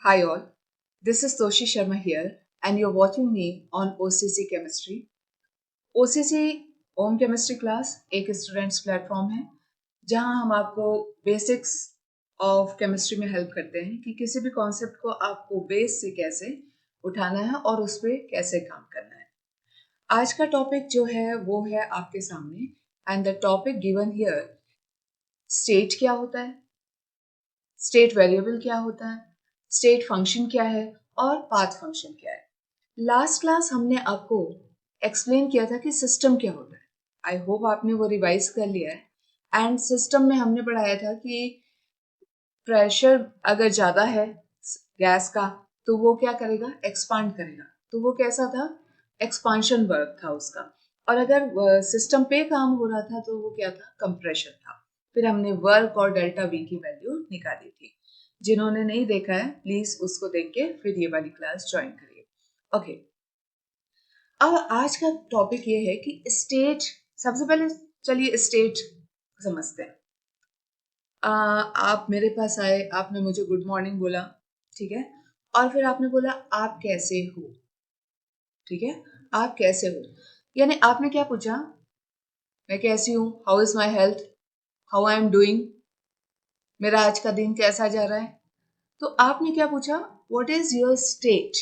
Hi all, this is Toshi Sharma here and you're watching me on OCC Chemistry. OCC home chemistry class एक students platform है जहां हम आपको basics of chemistry में help करते हैं कि किसी भी कॉन्सेप्ट को आपको बेस से कैसे उठाना है और उस पर कैसे काम करना है। आज का टॉपिक जो है वो है आपके सामने and the topic given here, state क्या होता है, स्टेट वेरिएबल क्या होता है, स्टेट फंक्शन क्या है और पाथ फंक्शन क्या है। लास्ट क्लास हमने आपको एक्सप्लेन किया था कि सिस्टम क्या होता है। आई होप आपने वो रिवाइज कर लिया है। एंड सिस्टम में हमने पढ़ाया था कि प्रेशर अगर ज़्यादा है गैस का तो वो क्या करेगा, एक्सपांड करेगा। तो वो कैसा था, एक्सपांशन वर्क था उसका। और अगर सिस्टम पे काम हो रहा था तो वो क्या था, कंप्रेशन था। फिर हमने वर्क और डेल्टा वी की वैल्यू निकाली थी। जिन्होंने नहीं देखा है प्लीज उसको देख के फिर ये वाली क्लास ज्वाइन करिए। ओके, अब आज का टॉपिक ये है कि स्टेट। सबसे पहले चलिए स्टेट समझते हैं। आप मेरे पास आए, आपने मुझे गुड मॉर्निंग बोला, ठीक है, और फिर आपने बोला आप कैसे हो, ठीक है, आप कैसे हो, यानी आपने क्या पूछा, मैं कैसी हूँ, how is my health, how I am doing, मेरा आज का दिन कैसा जा रहा है। तो आपने क्या पूछा, व्हाट इज योर स्टेट,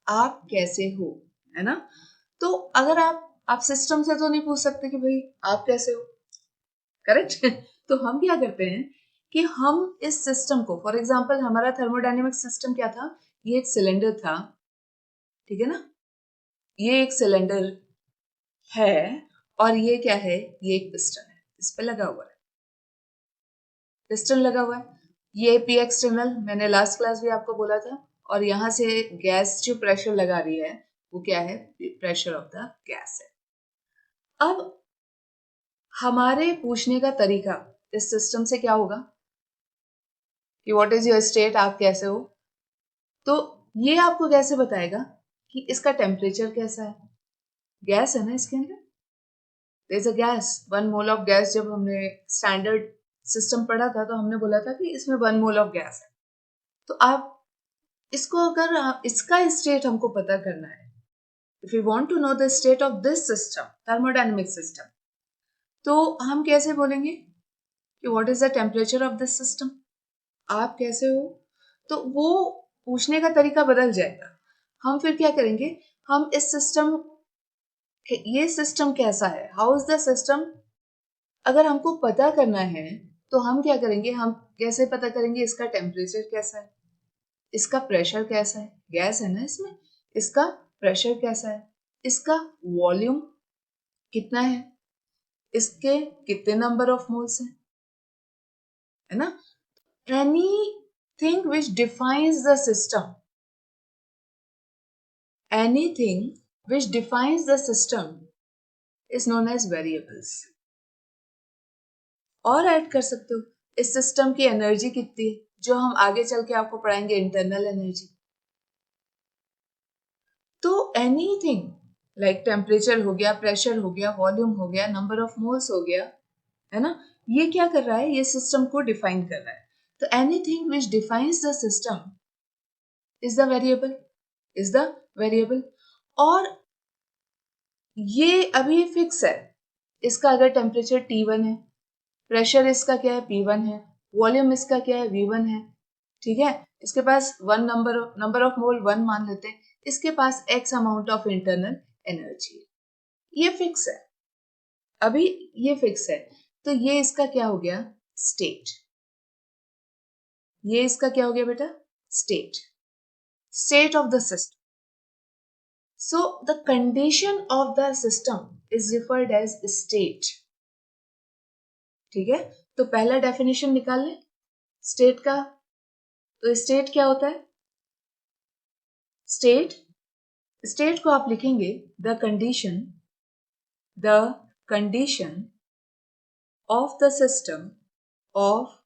आप कैसे हो, है ना। तो अगर आप सिस्टम से तो नहीं पूछ सकते कि भाई आप कैसे हो, करेक्ट। तो हम क्या करते हैं कि हम इस सिस्टम को, फॉर एग्जांपल हमारा थर्मोडायनेमिक सिस्टम क्या था, ये एक सिलेंडर था, ठीक है ना, ये एक सिलेंडर है और ये क्या है, ये एक पिस्टन है, इस पे लगा हुआ है, पिस्टन लगा हुआ है। ये पी एक्सटर्नल मैंने लास्ट क्लास भी आपको बोला था, और यहां से गैस जो प्रेशर लगा रही है वो क्या है, प्रेशर ऑफ द गैस है। अब हमारे पूछने का तरीका इस सिस्टम से क्या होगा कि व्हाट इज योर स्टेट, आप कैसे हो। तो ये आपको कैसे बताएगा कि इसका टेम्परेचर कैसा है, गैस है ना इसके अंदर, there is a gas, 1 mole of gas. जब हमने स्टैंडर्ड सिस्टम पढ़ा था तो हमने बोला था कि इसमें 1 मोल ऑफ गैस है। तो आप इसको, अगर इसका स्टेट हमको पता करना है, if you want to know the state of this system, thermodynamic system, तो हम कैसे बोलेंगे कि what is the temperature of this system, आप कैसे हो। तो वो पूछने का तरीका बदल जाएगा। हम फिर क्या करेंगे, हम इस सिस्टम, ये सिस्टम कैसा है, हाउ इज द सिस्टम, अगर हमको पता करना है तो हम क्या करेंगे, हम कैसे पता करेंगे इसका टेम्परेचर कैसा है, इसका प्रेशर कैसा है, गैस है ना इसमें, इसका प्रेशर कैसा है, इसका वॉल्यूम कितना है, इसके कितने नंबर ऑफ मोल्स हैं, है ना। Anything which defines the system, anything which defines the system is known as variables। और ऐड कर सकते हो, इस सिस्टम की एनर्जी कितनी है, जो हम आगे चल के आपको पढ़ाएंगे, इंटरनल एनर्जी। तो एनीथिंग लाइक टेम्परेचर हो गया, प्रेशर हो गया, वॉल्यूम हो गया, नंबर ऑफ मोल्स हो गया, है ना, ये क्या कर रहा है, ये सिस्टम को डिफाइन कर रहा है। तो anything which defines the system is the variable, is the variable. और ये अभी फिक्स है, इसका अगर टेम्परेचर T1 है, प्रेशर इसका क्या है P1 है, वॉल्यूम इसका क्या है V1 है, ठीक है, इसके पास वन नंबर ऑफ मोल 1 मान लेते हैं, इसके पास x amount of internal energy है, ये फिक्स है, अभी ये फिक्स है। तो ये इसका क्या हो गया, स्टेट, ये इसका क्या हो गया बेटा, state, state of the system. So the condition of the system is referred as state, ठीक है। तो पहला डेफिनेशन निकाल ले स्टेट का। तो स्टेट क्या होता है, स्टेट, स्टेट को आप लिखेंगे the condition, the condition of the system, of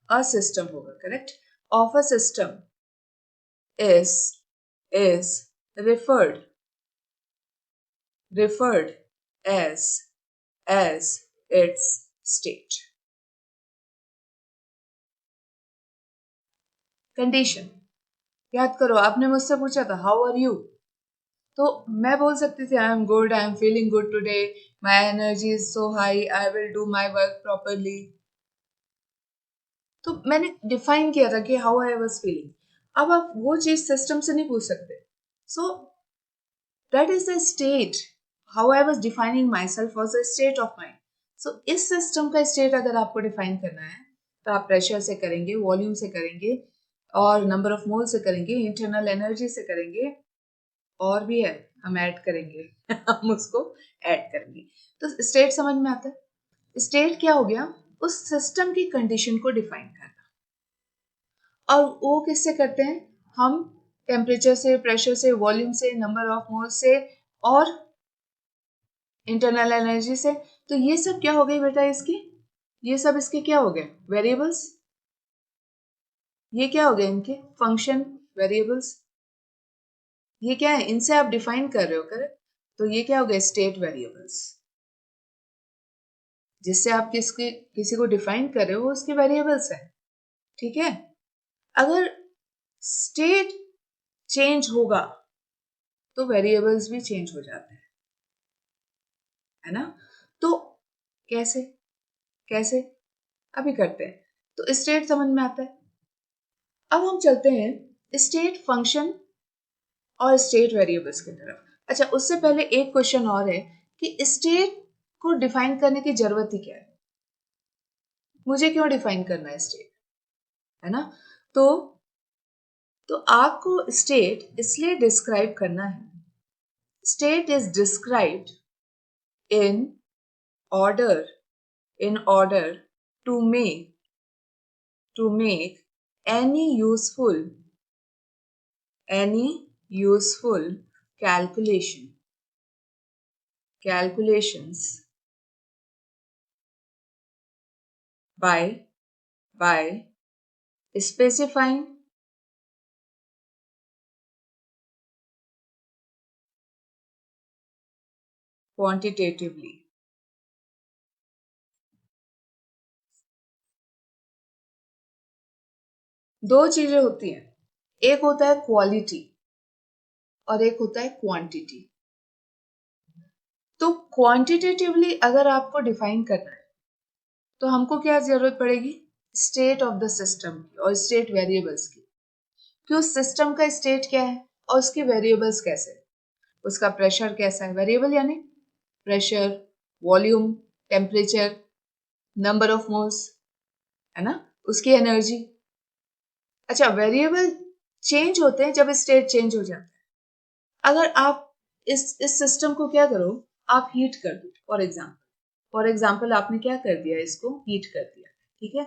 a system होगा, correct, of a system is referred as its state। Condition. याद करो, आपने मुझसे पूछा था हाउ आर यू, तो मैं बोल सकती थी I am good, I am feeling good today, my energy is so high, I will do my work properly. तो मैंने डिफाइन किया था कि हाउ आई वाज फीलिंग। अब आप वो चीज सिस्टम से नहीं पूछ सकते। So that is the state, how I was defining myself was the state of mind. So इस सिस्टम का स्टेट अगर आपको डिफाइन करना है तो आप प्रेशर से करेंगे, वॉल्यूम से करेंगे, और नंबर ऑफ मोल से करेंगे, इंटरनल एनर्जी से करेंगे, और भी है हम ऐड करेंगे हम उसको ऐड करेंगे। तो स्टेट समझ में आता है। स्टेट क्या हो गया? उस सिस्टम की कंडीशन को डिफाइन करना। और वो किससे करते हैं? हम टेम्परेचर से, प्रेशर से, वॉल्यूम से, नंबर ऑफ मोल से, और इंटरनल एनर्जी से। तो ये सब क्या हो गई बेटा इसकी? ये सब इसके क्या हो गए? वेरिएबल्स। ये क्या हो गए इनके? Function variables. ये क्या है? इनसे आप डिफाइन कर रहे हो, करेक्ट? तो ये क्या हो गए? State variables. जिससे आप किसी को डिफाइन कर रहे हो, वो उसके वेरिएबल्स है। ठीक है? अगर स्टेट चेंज होगा तो वेरिएबल्स भी चेंज हो जाते हैं, है ना? तो कैसे? कैसे? अभी करते हैं। तो स्टेट समझ में आता है। अब हम चलते हैं स्टेट फंक्शन और स्टेट वेरिएबल्स की तरफ। अच्छा, उससे पहले एक क्वेश्चन और है कि स्टेट को डिफाइन करने की जरूरत ही क्या है? मुझे क्यों डिफाइन करना है स्टेट, है ना? तो आपको स्टेट इसलिए डिस्क्राइब करना है। State is described in order, in order to make any useful calculations by specifying quantitatively। दो चीजें होती हैं, एक होता है क्वालिटी और एक होता है क्वांटिटी। तो क्वांटिटेटिवली अगर आपको डिफाइन करना है तो हमको क्या जरूरत पड़ेगी? स्टेट ऑफ द सिस्टम की और स्टेट वेरिएबल्स की। कि उस सिस्टम का स्टेट क्या है और उसके वेरिएबल्स कैसे, उसका प्रेशर कैसा है, वेरिएबल यानी pressure, volume, temperature, number of moles, है ना, उसकी एनर्जी। अच्छा, वेरिएबल चेंज होते हैं जब स्टेट चेंज हो जाता है। अगर आप इस सिस्टम को क्या करो, आप हीट कर दो। फॉर एग्जाम्पल आपने क्या कर दिया, इसको हीट कर दिया। ठीक है,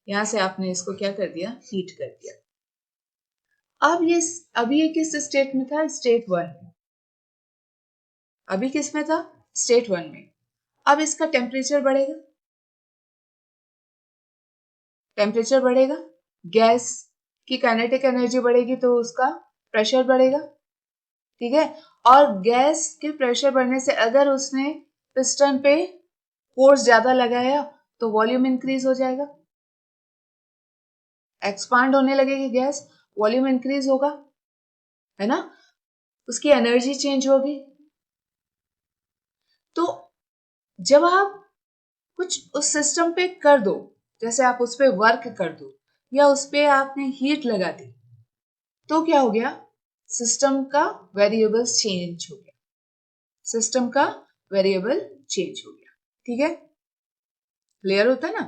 यहां से आपने इसको क्या कर दिया, हीट कर दिया। अभी ये किस स्टेट में था? स्टेट 1 में। अभी किस में था? स्टेट 1 में। अब इसका टेम्परेचर बढ़ेगा, टेम्परेचर बढ़ेगा, गैस की काइनेटिक एनर्जी बढ़ेगी तो उसका प्रेशर बढ़ेगा। ठीक है, और गैस के प्रेशर बढ़ने से अगर उसने पिस्टन पे फोर्स ज्यादा लगाया तो वॉल्यूम इंक्रीज हो जाएगा, एक्सपांड होने लगेगी गैस, वॉल्यूम इंक्रीज होगा, है ना, उसकी एनर्जी चेंज होगी। तो जब आप कुछ उस सिस्टम पे कर दो, जैसे आप उस पे वर्क कर दो या उस पे आपने हीट लगा दी, तो क्या हो गया? सिस्टम का वेरिएबल चेंज हो गया, सिस्टम का वेरिएबल चेंज हो गया। ठीक है, क्लियर होता है ना?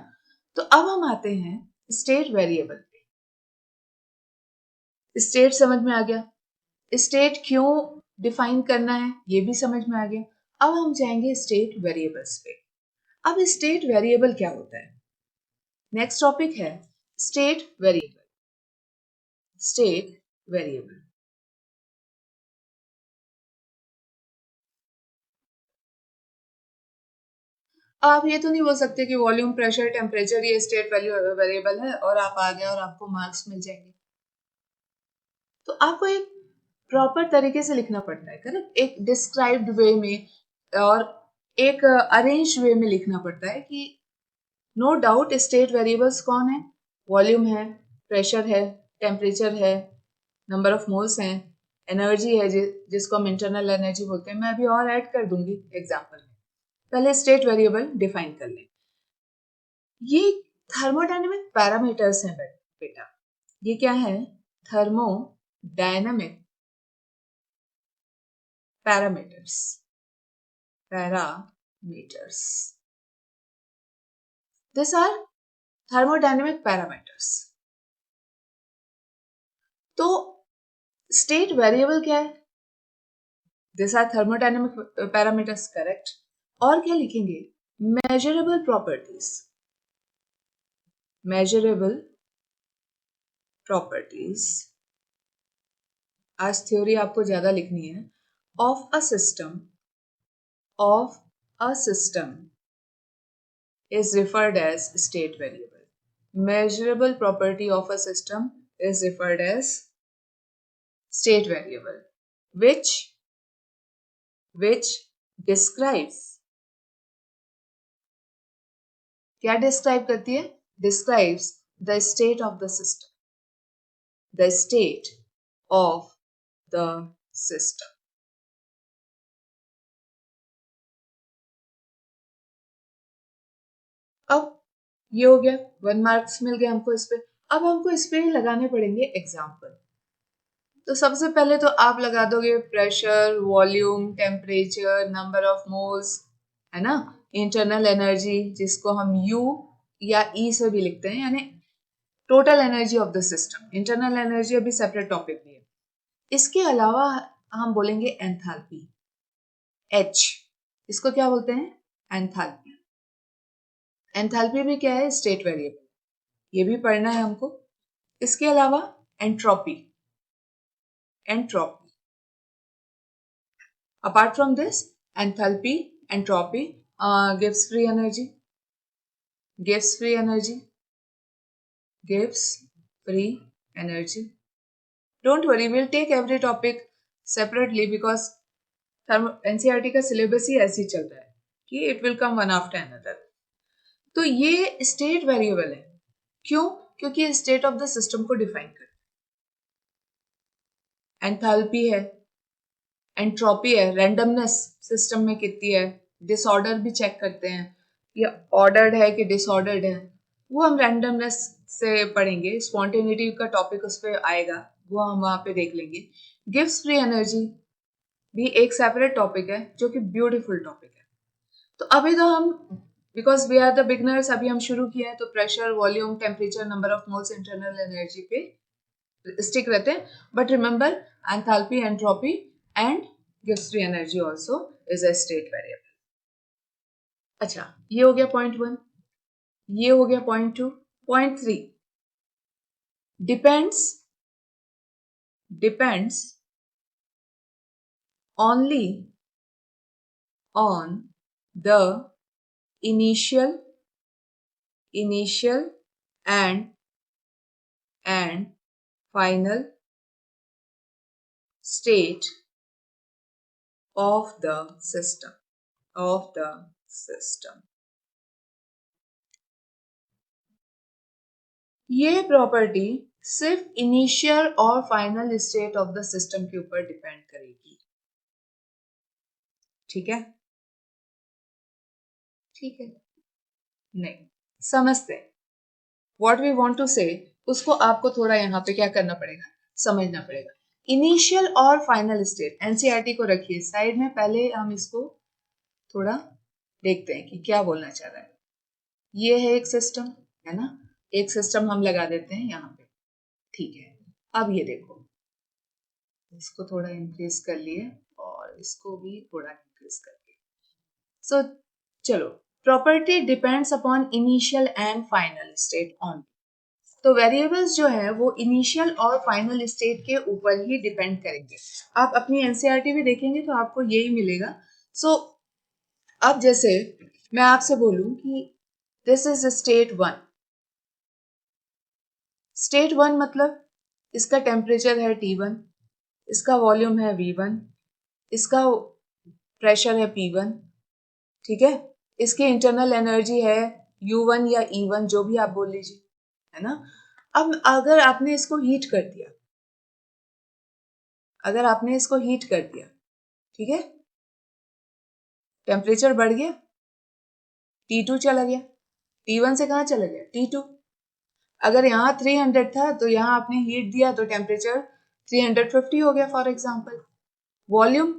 तो अब हम आते हैं स्टेट वेरिएबल पे। स्टेट समझ में आ गया, स्टेट क्यों डिफाइन करना है ये भी समझ में आ गया। अब हम जाएंगे स्टेट वेरिएबल्स पे। अब स्टेट वेरिएबल क्या होता है? नेक्स्ट टॉपिक है स्टेट वेरिएबल। स्टेट वेरिएबल आप ये तो नहीं बोल सकते कि वॉल्यूम, प्रेशर, टेम्परेचर ये स्टेट वेरिएबल है और आप आ गए और आपको मार्क्स मिल जाएंगे। तो आपको एक प्रॉपर तरीके से लिखना पड़ता है, करेक्ट, एक डिस्क्राइब्ड वे में और एक अरेंज वे में लिखना पड़ता है कि नो डाउट स्टेट वेरिएबल्स कौन है? वॉल्यूम है, प्रेशर है, टेम्परेचर है, नंबर ऑफ मोल्स हैं, एनर्जी है जिसको हम इंटरनल एनर्जी बोलते हैं। मैं अभी और ऐड कर दूंगी एग्जाम्पल में। पहले स्टेट वेरिएबल डिफाइन कर लें। ये थर्मोडायनेमिक पैरामीटर्स हैं बेटा। ये क्या है? Thermodynamic parameters. These are thermodynamic parameters. तो स्टेट वेरिएबल क्या है? These are thermodynamic parameters, correct? और क्या लिखेंगे? measurable properties. measurable properties. आज थ्योरी आपको ज्यादा लिखनी है। of a system is referred as state variable. Measurable property of a system is referred as state variable, which describes, क्या describe करती है? Describes the state of the system. The state of the system. अब ये हो गया, 1 marks मिल गए हमको इस पे। अब हमको इस पे लगाने पड़ेंगे एग्जाम्पल। तो सबसे पहले तो आप लगा दोगे pressure, volume, temperature, number of moles, है ना, इंटरनल एनर्जी जिसको हम U या E से भी लिखते हैं, यानी total energy of the system. Internal energy अभी सेपरेट टॉपिक भी है। इसके अलावा हम बोलेंगे एंथैल्पी, H, इसको क्या बोलते हैं? एंथैल्पी। एंथैल्पी भी क्या है? स्टेट वेरिएबल, ये भी पढ़ना है हमको। इसके अलावा entropy, apart from this, enthalpy, entropy gives free energy, don't worry, we'll take every topic separately because NCERT का सिलेबस ही ऐसे ही चल रहा है कि it will come one after another. तो ये स्टेट वेरिएबल है। क्यों? क्योंकि स्टेट ऑफ द सिस्टम को डिफाइन करता है। एंथैल्पी है, एंट्रोपी है, रैंडमनेस सिस्टम में कितनी है, डिसऑर्डर भी चेक करते हैं, ये ऑर्डर्ड है कि डिसऑर्डर्ड है, वो हम रैंडमनेस से पढ़ेंगे। स्पॉन्टेनिटी का टॉपिक उस पर आएगा, वो हम वहां पे देख लेंगे। गिव्स फ्री एनर्जी भी एक सेपरेट टॉपिक है जो कि ब्यूटीफुल टॉपिक है। तो अभी तो हम, because we are the beginners, अभी हम शुरू किया है, तो pressure, volume, temperature, number of moles, internal energy पे स्टिक रहते हैं। But remember, enthalpy, entropy and गिव्स free energy also is a state variable. अच्छा, ये हो गया पॉइंट 1, ये हो गया point 2। Point 3, depends only on the initial and final state of the system. ये प्रॉपर्टी सिर्फ इनिशियल और final state of the system के ऊपर डिपेंड करेगी। ठीक है? नहीं, समझते हैं। व्हाट वी वांट टू से, उसको आपको थोड़ा यहाँ पे क्या करना पड़ेगा, समझना पड़ेगा। इनिशियल और फाइनल स्टेट, एनसीईआरटी को रखिए साइड में, पहले हम इसको थोड़ा देखते हैं कि क्या बोलना चाह रहा है। ये है एक सिस्टम, है ना, एक सिस्टम हम लगा देते हैं यहाँ पे। ठीक है, अब ये देखो, इसको थोड़ा इंक्रीज कर लिए और इसको भी थोड़ा इंक्रीज कर लिए। सो चलो, property depends upon initial and final state on. तो वेरिएबल्स जो है वो इनिशियल और फाइनल स्टेट के ऊपर ही डिपेंड करेंगे। आप अपनी एनसीईआरटी भी देखेंगे तो आपको यही मिलेगा। सो अब जैसे मैं आपसे बोलूं कि दिस इज स्टेट 1। स्टेट 1 मतलब इसका टेम्परेचर है T1, इसका वॉल्यूम है V1, इसका प्रेशर है P1, ठीक है, इसकी इंटरनल एनर्जी है U1 या E1, जो भी आप बोल लीजिए, है ना। अब अगर आपने इसको हीट कर दिया, ठीक है, टेम्परेचर बढ़ गया, T2 चला गया, T1 से कहाँ चला गया, T2। अगर यहाँ 300 था तो यहाँ आपने हीट दिया तो टेम्परेचर 350 हो गया फॉर एग्जाम्पल। वॉल्यूम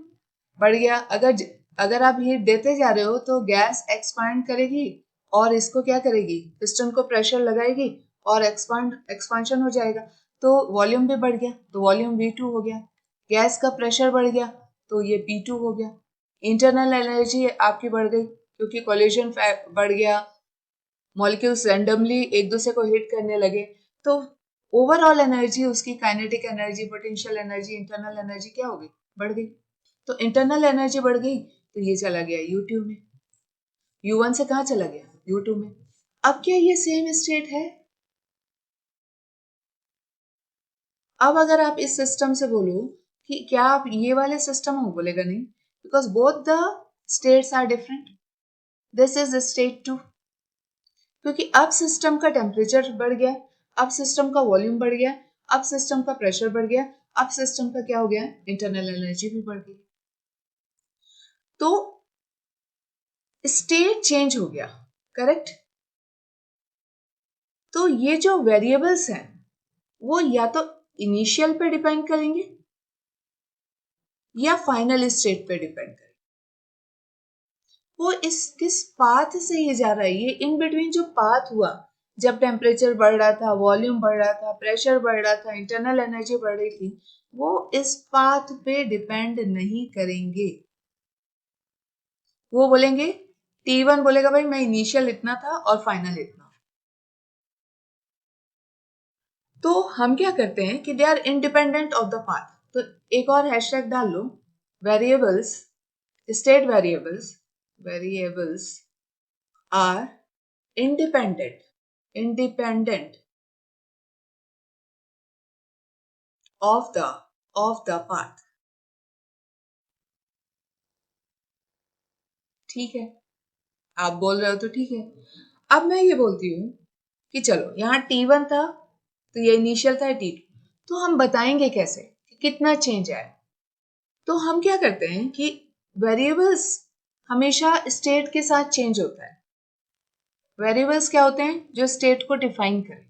बढ़ गया, अगर आप हीट देते जा रहे हो तो गैस एक्सपांड करेगी और इसको क्या करेगी, पिस्टन को प्रेशर लगाएगी और एक्सपांशन हो जाएगा, तो वॉल्यूम भी बढ़ गया, तो वॉल्यूम V2 हो गया। गैस का प्रेशर बढ़ गया तो ये P2 हो गया। इंटरनल एनर्जी आपकी बढ़ गई क्योंकि कोलिजन बढ़ गया, मॉलिक्यूल्स रैंडमली एक दूसरे को हिट करने लगे, तो ओवरऑल एनर्जी, उसकी kinetic energy, potential energy, internal energy क्या हो गई, बढ़ गई। तो इंटरनल एनर्जी बढ़ गई तो ये चला गया U2 में, U1 से कहाँ चला गया, U2 में। अब क्या ये सेम स्टेट है? अब अगर आप इस सिस्टम से बोलो कि क्या आप ये वाले सिस्टम हो, बोलेगा नहीं, because both the states are different. This is state 2, क्योंकि अब सिस्टम का टेम्परेचर बढ़ गया, अब सिस्टम का वॉल्यूम बढ़ गया, अब सिस्टम का प्रेशर बढ़ गया, अब सिस्टम का क्या हो गया, इंटरनल एनर्जी भी बढ़ गई, तो स्टेट चेंज हो गया, करेक्ट। तो ये जो वेरिएबल्स हैं वो या तो इनिशियल पे डिपेंड करेंगे या फाइनल स्टेट पे डिपेंड करेंगे। वो इस किस पाथ से ये जा रहा है, ये इन बिटवीन जो पाथ हुआ, जब टेम्परेचर बढ़ रहा था, वॉल्यूम बढ़ रहा था, प्रेशर बढ़ रहा था, इंटरनल एनर्जी बढ़ रही थी, वो इस पाथ पे डिपेंड नहीं करेंगे। वो बोलेंगे, T1 बोलेगा भाई मैं इनिशियल इतना था और फाइनल इतना। तो हम क्या करते हैं कि they are independent of the path. तो एक और हैशटैग डाल लो, variables, state variables are independent of the path। ठीक है, आप बोल रहे हो तो ठीक है। अब मैं ये बोलती हूँ कि चलो यहाँ T1 था तो ये इनिशियल था T2, तो हम बताएंगे कैसे कि कितना चेंज आया। तो हम क्या करते हैं कि वेरिएबल्स हमेशा स्टेट के साथ चेंज होता है। वेरिएबल्स क्या होते हैं, जो स्टेट को डिफाइन करें।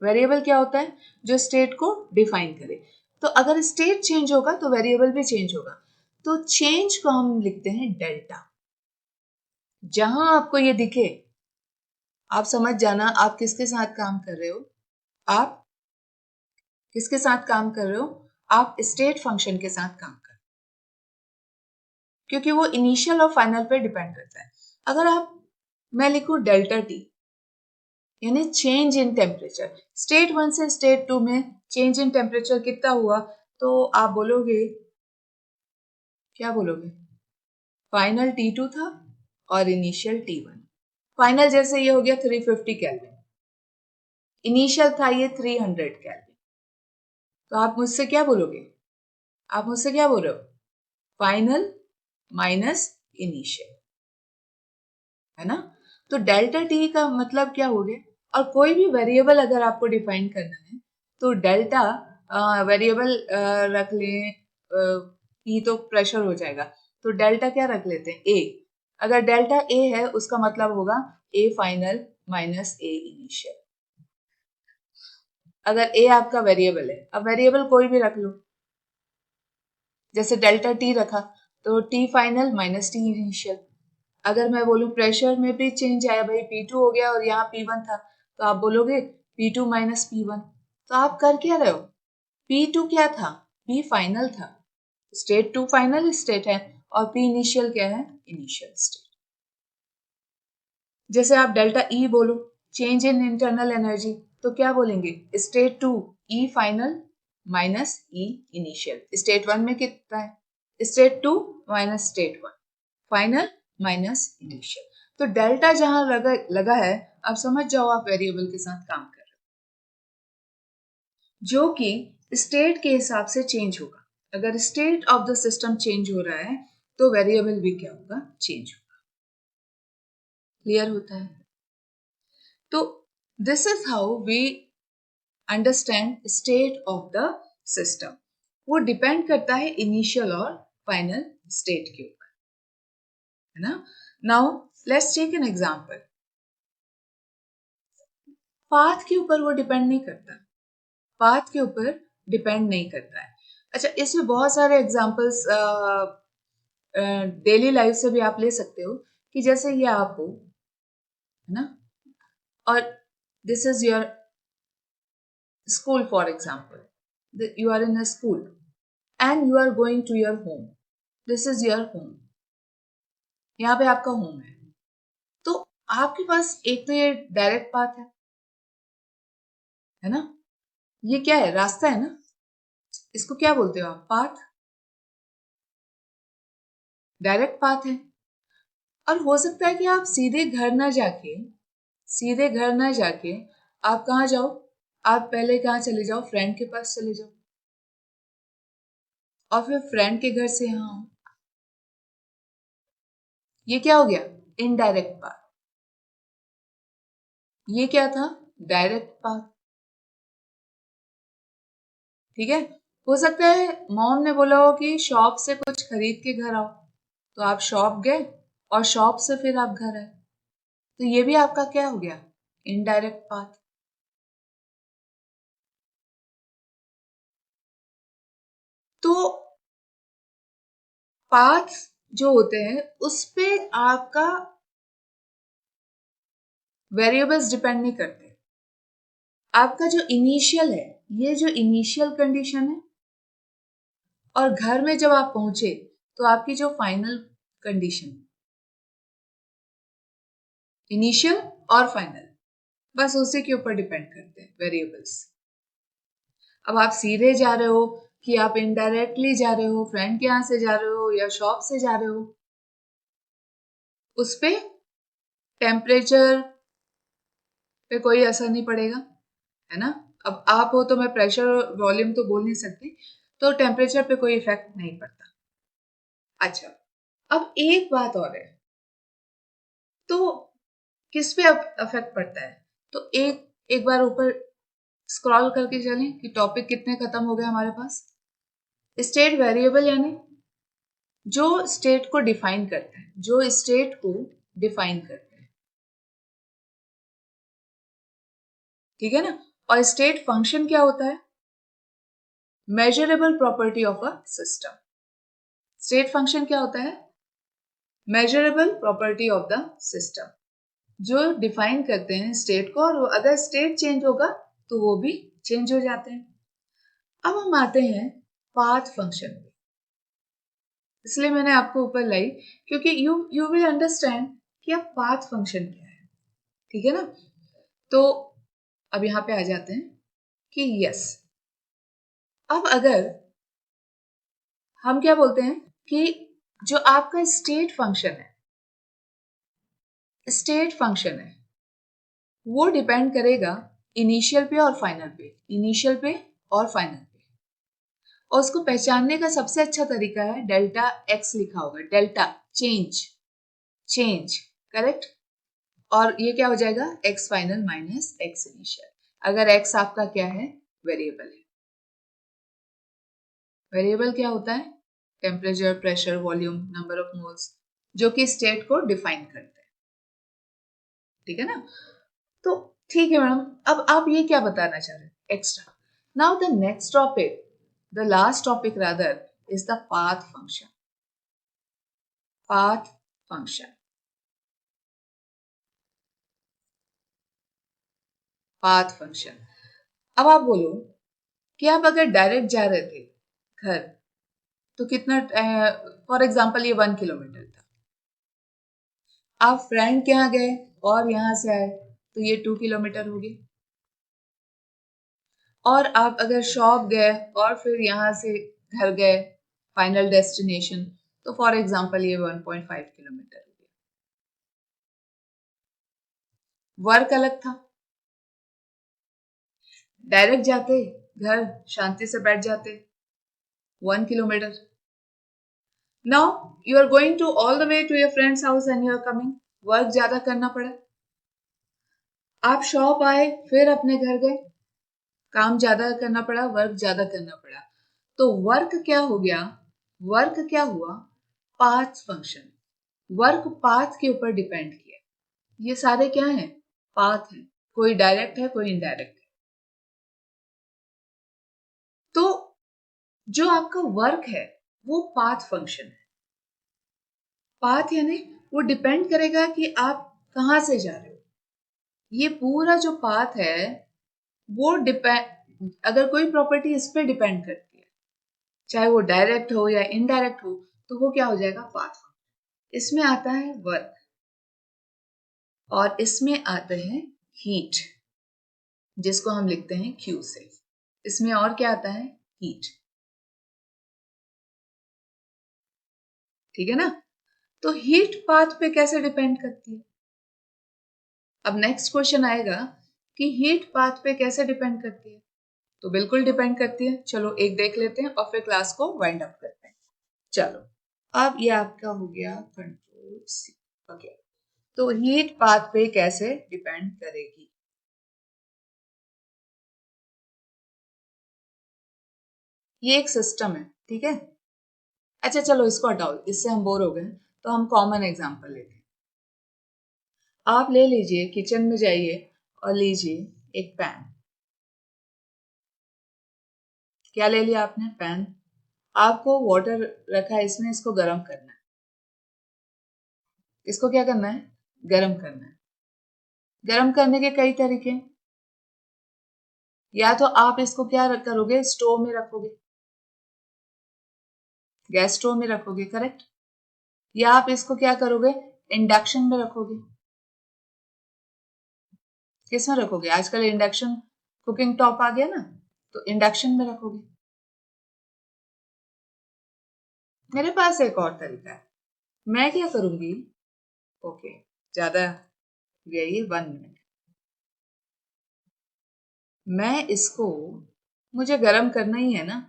वेरिएबल क्या होता है, जो स्टेट को डिफाइन करे। तो अगर स्टेट चेंज होगा तो वेरिएबल भी चेंज होगा। तो चेंज को हम लिखते हैं डेल्टा। जहां आपको ये दिखे आप समझ जाना आप किसके साथ काम कर रहे हो, आप किसके साथ काम कर रहे हो, आप स्टेट फंक्शन के साथ काम कर रहे हो, क्योंकि वो इनिशियल और फाइनल पे डिपेंड करता है। अगर आप, मैं लिखूं डेल्टा टी, यानी चेंज इन टेम्परेचर, स्टेट 1 से स्टेट 2 में चेंज इन टेम्परेचर कितना हुआ, तो आप बोलोगे, क्या बोलोगे, फाइनल T2 था और इनिशियल T1। फाइनल जैसे ये हो गया 350 केल्विन, इनिशियल था ये 300 केल्विन। तो आप मुझसे क्या बोलोगे, आप मुझसे क्या बोल रहे हो, फाइनल माइनस इनिशियल, है ना। तो डेल्टा टी का मतलब क्या हो गया। और कोई भी वेरिएबल अगर आपको डिफाइन करना है तो डेल्टा वेरिएबल रख लें, ई तो प्रेशर हो जाएगा, तो डेल्टा क्या रख लेते हैं, ए। अगर डेल्टा ए है उसका मतलब होगा A final minus A initial. अगर ए आपका वेरिएबल है, अब वेरिएबल कोई भी रख लो, जैसे डेल्टा टी रखा तो T final minus T initial. अगर मैं बोलूं प्रेशर में भी चेंज आया, भाई P2 हो गया और यहाँ P1 था, तो आप बोलोगे P2 माइनस P1। तो आप कर क्या रहे हो, P2 क्या था, P फाइनल था, स्टेट 2 फाइनल स्टेट है, और P इनिशियल क्या है, इनिशियल स्टेट। जैसे आप डेल्टा E बोलो, चेंज इन इंटरनल एनर्जी, तो क्या बोलेंगे, state 2 E final minus E initial. State 1 में कितना है, state 2 minus state 1, final minus initial. तो डेल्टा जहां लगा है, अब समझ जाओ आप वेरिएबल के साथ काम कर रहे हो, जो कि स्टेट के हिसाब से चेंज होगा। अगर state of the system change हो रहा है तो वेरिएबल भी क्या होगा, चेंज होगा। क्लियर होता है। तो this is how we understand state of the system. वो डिपेंड करता है इनिशियल और फाइनल स्टेट के ऊपर, है ना। Now let's take an example. Path के ऊपर वो डिपेंड नहीं करता, पाथ के ऊपर डिपेंड नहीं करता है। अच्छा, इसमें बहुत सारे एग्जांपल्स डेली लाइफ से भी आप ले सकते हो कि जैसे ये आप हो, है ना, और this is your school for example. You are in a school and you are going to your home, this is your home, यहाँ पे आपका होम है। तो आपके पास एक तो ये डायरेक्ट पाथ है ना, ये क्या है, रास्ता है ना, इसको क्या बोलते हो आप, पाथ, डायरेक्ट पाथ है। और हो सकता है कि आप सीधे घर ना जाके, सीधे घर ना जाके आप कहाँ जाओ, आप पहले कहाँ चले जाओ, फ्रेंड के पास चले जाओ, और फिर फ्रेंड के घर से यहाँ आओ। ये क्या हो गया, इनडायरेक्ट पाथ। ये क्या था, डायरेक्ट पाथ। ठीक है, हो सकता है मॉम ने बोला हो कि शॉप से कुछ खरीद के घर आओ, तो आप शॉप गए और शॉप से फिर आप घर आए, तो ये भी आपका क्या हो गया, इनडायरेक्ट पाथ। तो पाथ जो होते हैं उस पे आपका वेरिएबल्स डिपेंड नहीं करते। आपका जो इनिशियल है, ये जो इनिशियल कंडीशन है, और घर में जब आप पहुंचे तो आपकी जो फाइनल कंडीशन, इनिशियल और फाइनल, बस उसी के ऊपर डिपेंड करते हैं वेरिएबल्स। अब आप सीधे जा रहे हो कि आप इनडायरेक्टली जा रहे हो, फ्रेंड के यहां से जा रहे हो या शॉप से जा रहे हो, उस पे टेम्परेचर पे कोई असर नहीं पड़ेगा, है ना। अब आप हो तो मैं प्रेशर वॉल्यूम तो बोल नहीं सकती, तो टेम्परेचर पे कोई इफेक्ट नहीं पड़ता। अच्छा, अब एक बात और है, तो किस पे अफेक्ट पड़ता है, तो एक एक बार ऊपर स्क्रॉल करके चलें कि टॉपिक कितने खत्म हो गए हमारे पास। स्टेट वेरिएबल यानी जो स्टेट को डिफाइन करते हैं, जो स्टेट को डिफाइन करते हैं, ठीक है ना। और स्टेट फंक्शन क्या होता है, measurable property of a system. State function क्या होता है, measurable property of the system, जो डिफाइन करते हैं स्टेट को, और अगर स्टेट चेंज होगा तो वो भी चेंज हो जाते हैं। अब हम आते हैं पाथ फंक्शन पे, इसलिए मैंने आपको ऊपर लाई क्योंकि यू विल अंडरस्टैंड कि अब पाथ फंक्शन क्या है, ठीक है ना। तो अब यहां पे आ जाते हैं कि यस, अब अगर हम क्या बोलते हैं कि जो आपका स्टेट फंक्शन है, स्टेट फंक्शन है, वो डिपेंड करेगा इनिशियल पे और फाइनल पे, इनिशियल पे और फाइनल पे। और उसको पहचानने का सबसे अच्छा तरीका है डेल्टा एक्स लिखा होगा, डेल्टा चेंज, चेंज, करेक्ट। और ये क्या हो जाएगा, x final minus x initial, अगर एक्स आपका क्या है, वेरिएबल है। वेरिएबल क्या होता है, temperature, pressure, volume, number of moles, जो कि स्टेट को डिफाइन करते हैं, ठीक है ना। तो ठीक है मैडम, अब आप ये क्या बताना चाह रहे हैं extra. Now the next topic, the last topic rather, is the path function. Path function, path function. अब आप बोलो कि आप अगर डायरेक्ट जा रहे थे घर, तो कितना, फॉर एग्जाम्पल ये 1 किलोमीटर था, आप फ्रेंड के यहाँ गए और यहाँ से आए तो ये 2 किलोमीटर हो गए, और आप अगर शॉप गए और फिर यहाँ से घर गए फाइनल डेस्टिनेशन, तो फॉर एग्जाम्पल ये 1.5 किलोमीटर हो गया। वर्क अलग था, डायरेक्ट जाते घर, शांति से बैठ जाते, 1 kilometre. Now you are going to all the way to your friends house and you are coming, work ज्यादा करना पड़ा। आप शॉप आए फिर अपने घर गए, काम ज्यादा करना पड़ा, वर्क ज्यादा करना पड़ा। तो वर्क क्या हो गया, वर्क क्या हुआ, पाथ फंक्शन। वर्क पाथ के ऊपर डिपेंड किया। ये सारे क्या हैं, पाथ हैं, कोई डायरेक्ट है कोई इनडायरेक्ट है। तो जो आपका वर्क है वो पाथ फंक्शन है। पाथ यानी वो डिपेंड करेगा कि आप कहां से जा रहे हो। ये पूरा जो पाथ है वो डिपेंड, अगर कोई प्रॉपर्टी इस पे डिपेंड करती है, चाहे वो डायरेक्ट हो या इनडायरेक्ट हो, तो वो क्या हो जाएगा, पाथ। इसमें आता है वर्क और इसमें आते हैं हीट, जिसको हम लिखते हैं क्यू से। इसमें और क्या आता है, हीट। ठीक है ना। तो हीट पाथ पे कैसे डिपेंड करती है। अब नेक्स्ट क्वेश्चन आएगा कि हीट पाथ पे कैसे डिपेंड करती है। तो बिल्कुल डिपेंड करती है। चलो एक देख लेते हैं और फिर क्लास को वाइंड अप करते हैं। चलो अब ये आपका हो गया कंट्रोल सी। ओके, तो हीट पाथ पे कैसे डिपेंड करेगी। ये एक सिस्टम है, ठीक है। अच्छा चलो इसको हटाओ, इससे हम बोर हो गए, तो हम कॉमन एग्जांपल लेते हैं। आप ले लीजिए, किचन में जाइए और लीजिए एक पैन। क्या ले लिया आपने, पैन। आपको वाटर रखा है इसमें, इसको गर्म करना है। इसको क्या करना है, गर्म करना है। गर्म करने के कई तरीके हैं। या तो आप इसको क्या करोगे, स्टोव में रखोगे, गैस स्टोव में रखोगे, करेक्ट। या आप इसको क्या करोगे, इंडक्शन में रखोगे। किस में रखोगे, आजकल इंडक्शन कुकिंग टॉप आ गया ना, तो इंडक्शन में रखोगे। मेरे पास एक और तरीका है। मैं क्या करूंगी, ओके ज्यादा यही 1 मिनट, मैं इसको, मुझे गरम करना ही है ना,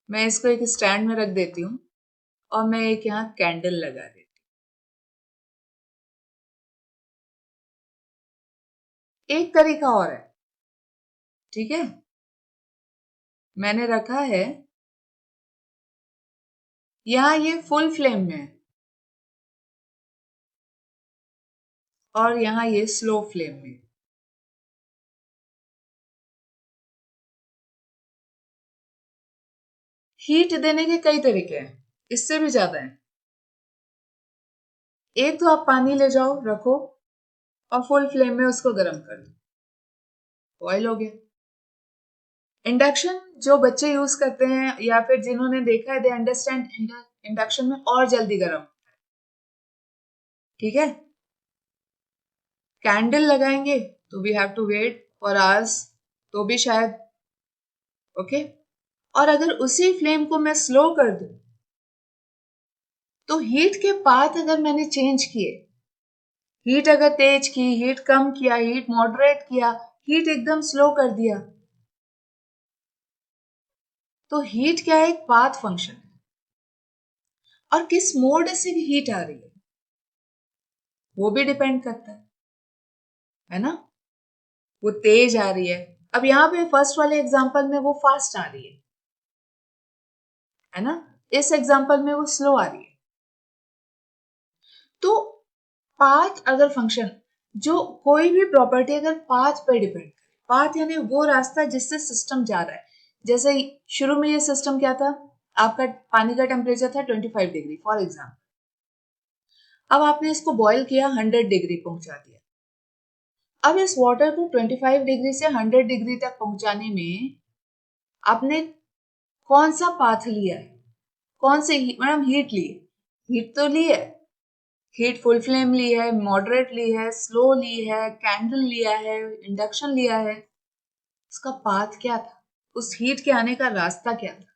मैं इसको एक स्टैंड में रख देती हूँ और मैं एक यहाँ कैंडल लगा देती हूँ। एक तरीका और है, ठीक है। मैंने रखा है, यहाँ ये फुल फ्लेम में है और यहाँ ये स्लो फ्लेम में। हीट देने के कई तरीके हैं, इससे भी ज्यादा है। एक तो आप पानी ले जाओ, रखो और फुल फ्लेम में उसको गर्म कर दो, बॉयल हो गया। इंडक्शन जो बच्चे यूज करते हैं या फिर जिन्होंने देखा है, दे अंडरस्टैंड, इंडक्शन में और जल्दी गर्म, ठीक है। कैंडल लगाएंगे तो we have to wait for hours, तो भी शायद, ओके। और अगर उसी फ्लेम को मैं स्लो कर दूं, तो हीट के पाथ अगर मैंने चेंज किए, हीट अगर तेज की, हीट कम किया, हीट मॉडरेट किया, हीट एकदम स्लो कर दिया, तो हीट क्या है, एक पाथ फंक्शन है। और किस मोड से हीट आ रही है वो भी डिपेंड करता है ना। वो तेज आ रही है, अब यहाँ पे फर्स्ट वाले एग्जांपल में वो फास्ट आ रही है ना, इस एग्जांपल में वो स्लो आ रही है। तो पाथ अगर फंक्शन, जो कोई भी प्रॉपर्टी अगर पाथ पे डिपेंड करे, पाथ यानी वो रास्ता जिससे सिस्टम जा रहा है। जैसे शुरू में ये सिस्टम क्या था, आपका पानी का टेम्परेचर था 25 डिग्री फॉर एग्जाम्पल। अब आपने इसको बॉईल किया, 100 डिग्री पहुंचा दिया। अब इस वाटर को 25 डिग्री से 100 डिग्री तक पहुंचाने में आपने कौन सा पाथ लिया है, कौन से मैडम हीट ली है, हीट तो ली है, हीट फुल फ्लेम ली है, मॉडरेट ली है, स्लो ली है, कैंडल लिया है, इंडक्शन लिया है। उसका पाथ क्या था, उस हीट के आने का रास्ता क्या था।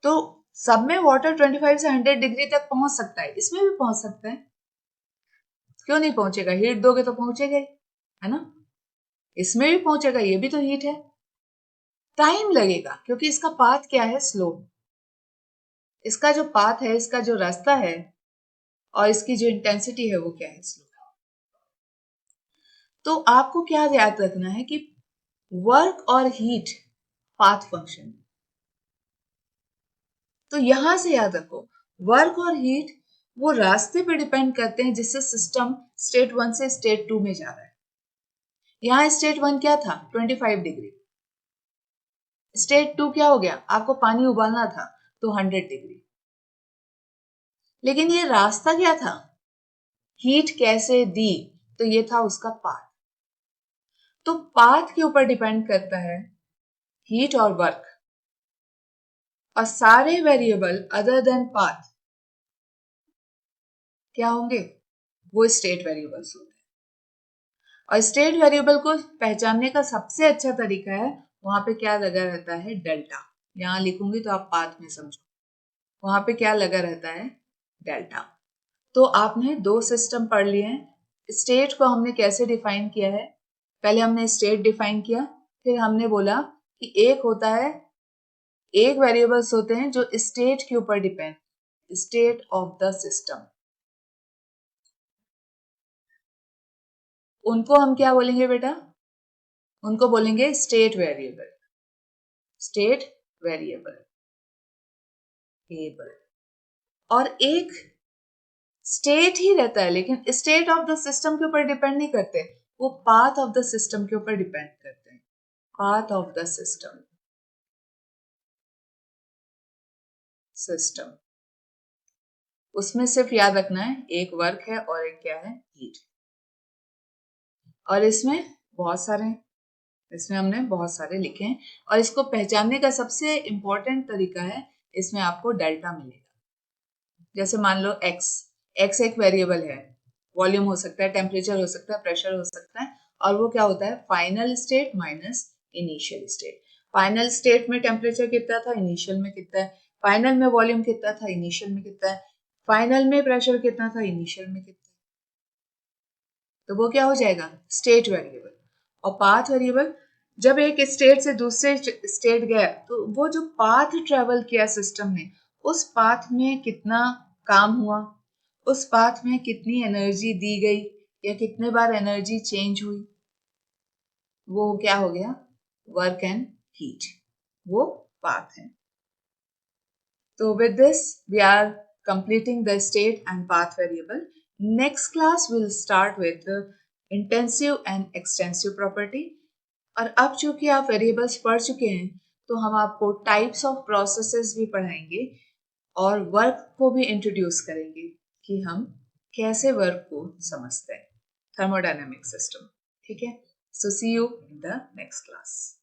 तो सब में वाटर 25 से 100 डिग्री तक पहुंच सकता है, इसमें भी पहुंच सकता है। क्यों नहीं पहुंचेगा, हीट दोगे तो पहुंचेगा ही, है ना। इसमें भी पहुंचेगा, ये भी तो हीट है। टाइम लगेगा क्योंकि इसका पाथ क्या है, स्लो। इसका जो पाथ है, इसका जो रास्ता है और इसकी जो इंटेंसिटी है वो क्या है, स्लो। तो आपको क्या याद रखना है कि वर्क और हीट पाथ फंक्शन, तो यहां से याद रखो वर्क और हीट वो रास्ते पे डिपेंड करते हैं जिससे सिस्टम स्टेट 1 से स्टेट 2 में जा रहा है। यहाँ स्टेट 1 क्या था 25 डिग्री, स्टेट 2 क्या हो गया, आपको पानी उबालना था तो 100 डिग्री। लेकिन ये रास्ता क्या था, हीट कैसे दी, तो ये था उसका पाथ। तो पाथ के ऊपर डिपेंड करता है हीट और वर्क, और सारे वेरिएबल अदर देन पाथ क्या होंगे, वो स्टेट वेरिएबल्स होंगे। और स्टेट वेरिएबल को पहचानने का सबसे अच्छा तरीका है, वहां पे क्या लगा रहता है, डेल्टा। यहां लिखूंगी तो आप पाथ में समझो, वहां पे क्या लगा रहता है, डेल्टा। तो आपने दो सिस्टम पढ़ लिए हैं। स्टेट को हमने कैसे डिफाइन किया है, पहले हमने स्टेट डिफाइन किया, फिर हमने बोला कि एक होता है, एक वेरिएबल्स होते हैं जो स्टेट के ऊपर depend, state of the system, उनको हम क्या बोलेंगे बेटा, उनको बोलेंगे state variable, state variable able. और एक स्टेट ही रहता है, लेकिन स्टेट ऑफ द सिस्टम के ऊपर डिपेंड नहीं करते, वो पाथ ऑफ द सिस्टम के ऊपर डिपेंड करते हैं, path of the system, system उसमें सिर्फ याद रखना है एक वर्क है और एक क्या है, हीट। और इसमें बहुत सारे, इसमें हमने बहुत सारे लिखे हैं, और इसको पहचानने का सबसे इंपॉर्टेंट तरीका है, इसमें आपको डेल्टा मिलेगा। जैसे मान लो एक्स, एक्स एक वेरिएबल है, वॉल्यूम हो सकता है, टेम्परेचर हो सकता है, प्रेशर हो सकता है, और वो क्या होता है, final state minus initial state. Final state में टेम्परेचर कितना था, इनिशियल में कितना है, फाइनल में वॉल्यूम कितना था, इनिशियल में कितना है, फाइनल में प्रेशर कितना था, इनिशियल में कितना है, तो वो क्या हो जाएगा, स्टेट वेरिएबल। और पाथ वेरिएबल, जब एक स्टेट से दूसरे स्टेट गया तो वो जो पाथ ट्रेवल किया सिस्टम ने, उस पाथ में कितना काम हुआ, उस पाथ में कितनी एनर्जी दी गई, या कितने बार एनर्जी चेंज हुई, वो क्या हो गया, वर्क एंड हीट, वो पाथ है। So with this, we are completing the state and path variable. Next class we'll start with the intensive and extensive property. और अब चूंकि आप वेरिएबल्स पढ़ चुके हैं, तो हम आपको टाइप्स ऑफ प्रोसेसेस भी पढ़ाएंगे और वर्क को भी इंट्रोड्यूस करेंगे कि हम कैसे वर्क को समझते हैं, थर्मोडायनेमिक सिस्टम। ठीक है, so see you in the next class.